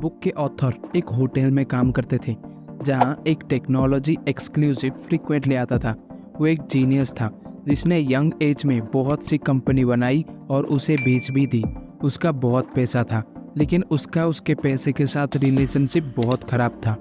Book के author एक hotel में काम करते थे जहां एक टेक्नोलॉजी एक्सक्लूसिव फ्रीक्वेंटली आता था। वो एक जीनियस था जिसने यंग एज में बहुत सी कंपनी बनाई और उसे बेच भी दी। उसका बहुत पैसा था, लेकिन उसका उसके पैसे के साथ रिलेशनशिप बहुत खराब था।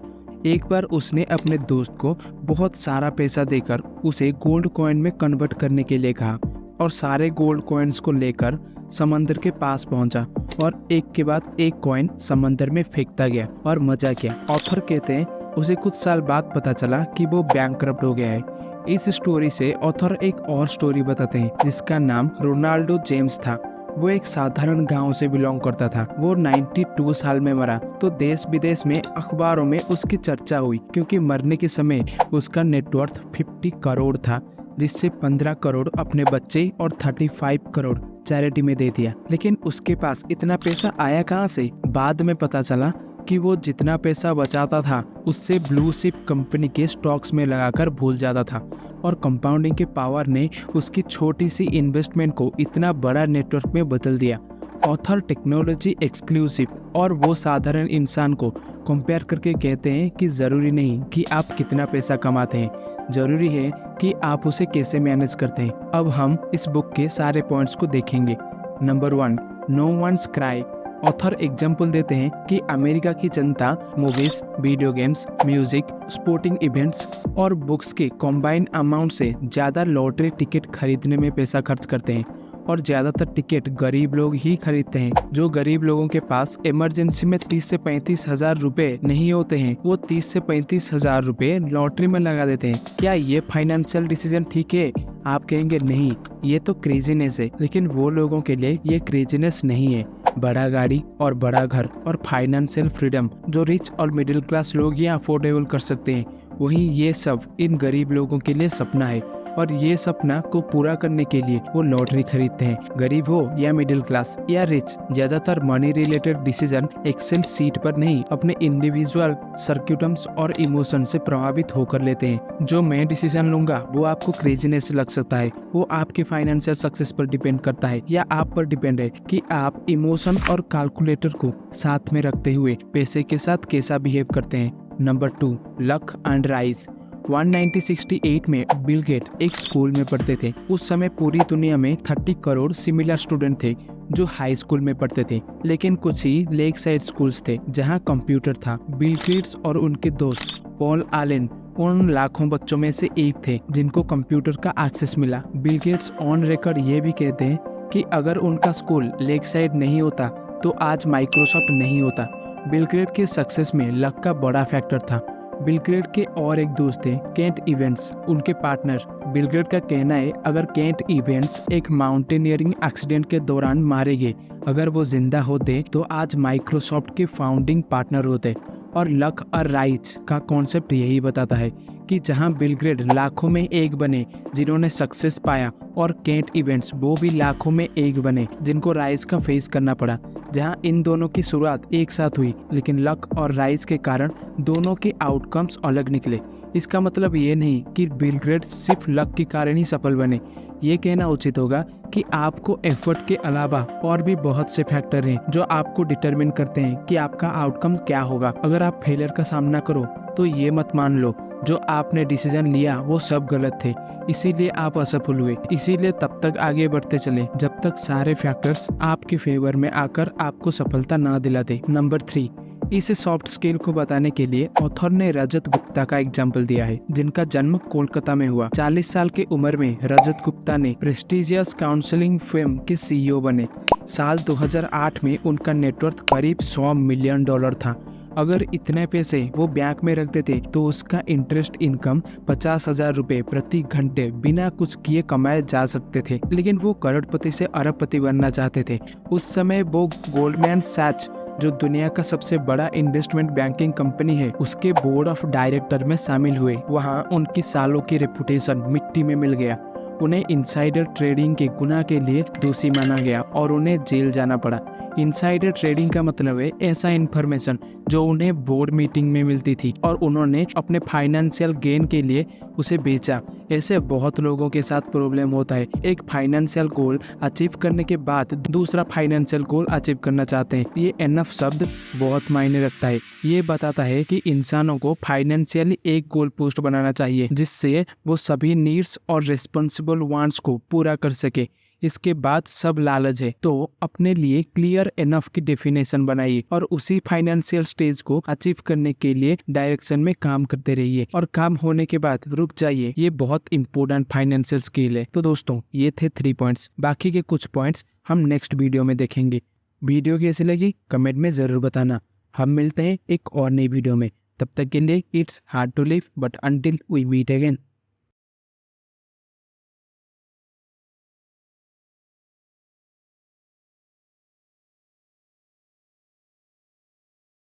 एक बार उसने अपने दोस्त को बहुत सारा पैसा देकर उसे गोल्ड कॉइन में कन्वर्ट करने के लिए कहा और सारे गोल्ड कॉइन्स को लेकर समंदर के पास पहुंचा और एक के बाद एक कॉइन समंदर में फेंकता गया और मजा किया। ऑथर कहते हैं उसे कुछ साल बाद पता चला कि वो बैंकरप्ट हो गया है। इस स्टोरी से ऑथर एक और स्टोरी बताते हैं जिसका नाम रोनाल्डो जेम्स था। वो एक साधारण गांव से बिलोंग करता था। वो 92 साल में मरा तो देश विदेश में अखबारों में उसकी चर्चा हुई क्योंकि मरने के समय उसका नेटवर्थ 50 करोड़ था, जिससे 15 करोड़ अपने बच्चे और 35 करोड़ चैरिटी में दे दिया। लेकिन उसके पास इतना पैसा आया कहाँ से? बाद में पता चला कि वो जितना पैसा बचाता था उससे ब्लू शिप कंपनी के स्टॉक्स में लगाकर भूल जाता था और कंपाउंडिंग के पावर ने उसकी छोटी सी इन्वेस्टमेंट को इतना बड़ा नेटवर्क में बदल दिया। ऑथर टेक्नोलॉजी एक्सक्लूसिव और वो साधारण इंसान को कंपेयर करके कहते हैं कि ज़रूरी नहीं कि आप कितना पैसा कमाते हैं, ज़रूरी है कि आप उसे कैसे मैनेज करते हैं। अब हम इस बुक के सारे पॉइंट्स को देखेंगे। Number 1, no one's cry. Author example देते हैं कि अमेरिका की जनता movies, video games, music, sporting events और बुक्स के कॉम्बाइन अमाउंट से ज़्यादा लॉटरी टिकट खरीदने में पैसा खर्च करते हैं और ज़्यादातर टिकट गरीब लोग ही खरीदते हैं। जो गरीब लोगों के पास इमरजेंसी में 30 से 35 हजार रुपए नहीं होते हैं, वो 30 से 35 हजार रुपए लॉटरी में लगा देते हैं। क्या ये फाइनेंशियल डिसीजन ठीक है? आप कहेंगे नहीं, ये तो क्रेजीनेस है। लेकिन वो लोगों के लिए ये क्रेजीनेस नहीं है। बड़ा गाड़ी और बड़ा घर और फाइनेंशियल फ्रीडम जो रिच और मिडिल क्लास लोग ही अफोर्डेबल कर सकते हैं, वहीं ये सब इन गरीब लोगों के लिए सपना है और ये सपना को पूरा करने के लिए वो लॉटरी खरीदते हैं। गरीब हो या मिडिल क्लास या रिच, ज्यादातर money related decision excel sheet पर नहीं, अपने इंडिविजुअल सर्क्यूटम्स और इमोशन से प्रभावित होकर लेते हैं। जो मैं डिसीजन लूंगा वो आपको क्रेजीनेस लग सकता है, वो आपके फाइनेंशियल सक्सेस पर डिपेंड करता है या आप पर डिपेंड है कि आप इमोशन और कैलकुलेटर को साथ में रखते हुए पैसे के साथ कैसा बिहेव करते हैं। Number 2, luck and rise. 1968 में बिल गेट एक स्कूल में पढ़ते थे। उस समय पूरी दुनिया में 30 करोड़ सिमिलर स्टूडेंट थे जो हाई स्कूल में पढ़ते थे, लेकिन कुछ ही लेक साइड स्कूल्स थे जहां कंप्यूटर था। बिल गेट्स और उनके दोस्त पॉल एलन उन लाखों बच्चों में से एक थे जिनको कंप्यूटर का एक्सेस मिला। बिल गेट्स ऑन रिकॉर्ड ये भी कहते हैं कि अगर उनका स्कूल लेक साइड नहीं होता तो आज माइक्रोसॉफ्ट नहीं होता। बिल गेट्स के सक्सेस में लक का बड़ा फैक्टर था। बिल गेट्स के और एक दोस्त थे केंट इवेंट्स, उनके पार्टनर। बिल गेट्स का कहना है अगर केंट इवेंट्स एक माउंटेनियरिंग एक्सीडेंट के दौरान मारे गए, अगर वो जिंदा होते तो आज माइक्रोसॉफ्ट के फाउंडिंग पार्टनर होते। और लक और राइज का कॉन्सेप्ट यही बताता है कि जहां बिल गेट्स लाखों में एक बने जिन्होंने सक्सेस पाया और केंट इवेंट्स वो भी लाखों में एक बने जिनको राइज का फेस करना पड़ा। जहां इन दोनों की शुरुआत एक साथ हुई, लेकिन लक और राइज के कारण दोनों के आउटकम्स अलग निकले। इसका मतलब ये नहीं कि बिल गेट्स सिर्फ लक के कारण ही सफल बने। ये कहना उचित होगा कि आपको एफर्ट के अलावा और भी बहुत से फैक्टर हैं जो आपको डिटरमिन करते हैं कि आपका आउटकम क्या होगा। अगर आप फेलियर का सामना करो तो ये मत मान लो जो आपने डिसीजन लिया वो सब गलत थे, इसीलिए आप असफल हुए। इसीलिए तब तक आगे बढ़ते चले जब तक सारे फैक्टर्स आपके फेवर में आकर आपको सफलता ना दिलाते। नंबर 3, इस सॉफ्ट स्किल को बताने के लिए ऑथर ने रजत गुप्ता का एग्जाम्पल दिया है, जिनका जन्म कोलकाता में हुआ। 40 साल की उम्र में रजत गुप्ता ने प्रेस्टिजियस काउंसलिंग फर्म के सीईओ बने। साल 2008 में उनका नेटवर्थ करीब $100 मिलियन था। अगर इतने पैसे वो बैंक में रखते थे तो उसका इंटरेस्ट इनकम 50,000 रुपए प्रति घंटे बिना कुछ किए कमाए जा सकते थे। लेकिन वो करोड़पति से अरबपति बनना चाहते थे। उस समय वो गोल्डमैन सैच्स, जो दुनिया का सबसे बड़ा इन्वेस्टमेंट बैंकिंग कंपनी है, उसके बोर्ड ऑफ डायरेक्टर में शामिल हुए। वहाँ उनकी सालों की रेपुटेशन मिट्टी में मिल गया। उन्हें इनसाइडर ट्रेडिंग के गुनाह के लिए दोषी माना गया और उन्हें जेल जाना पड़ा। इनसाइडर ट्रेडिंग का मतलब है ऐसा इन्फॉर्मेशन जो उन्हें बोर्ड मीटिंग में मिलती थी और उन्होंने अपने फाइनेंशियल गेन के लिए उसे बेचा। ऐसे बहुत लोगों के साथ प्रॉब्लम होता है, एक फाइनेंशियल गोल अचीव करने के बाद दूसरा फाइनेंशियल गोल अचीव करना चाहते हैं। ये एनफ शब्द बहुत मायने रखता है। ये बताता है कि इंसानों को फाइनेंशियली एक गोल पोस्ट बनाना चाहिए जिससे वो सभी नीड्स और रिस्पॉन्सिबल वांट्स को पूरा कर सके। इसके बाद सब लालच है, तो अपने लिए क्लियर एनफ की डेफिनेशन बनाइए और उसी फाइनेंशियल स्टेज को अचीव करने के लिए डायरेक्शन में काम करते रहिए और काम होने के बाद रुक जाइए। ये बहुत इंपॉर्टेंट फाइनेंशियल स्किल है। तो दोस्तों ये थे 3 पॉइंट्स, बाकी के कुछ पॉइंट्स हम नेक्स्ट वीडियो में देखेंगे। वीडियो कैसी लगी कमेंट में जरूर बताना। हम मिलते हैं एक और नई वीडियो में, तब तक के लिए it's hard to live but until we meet again.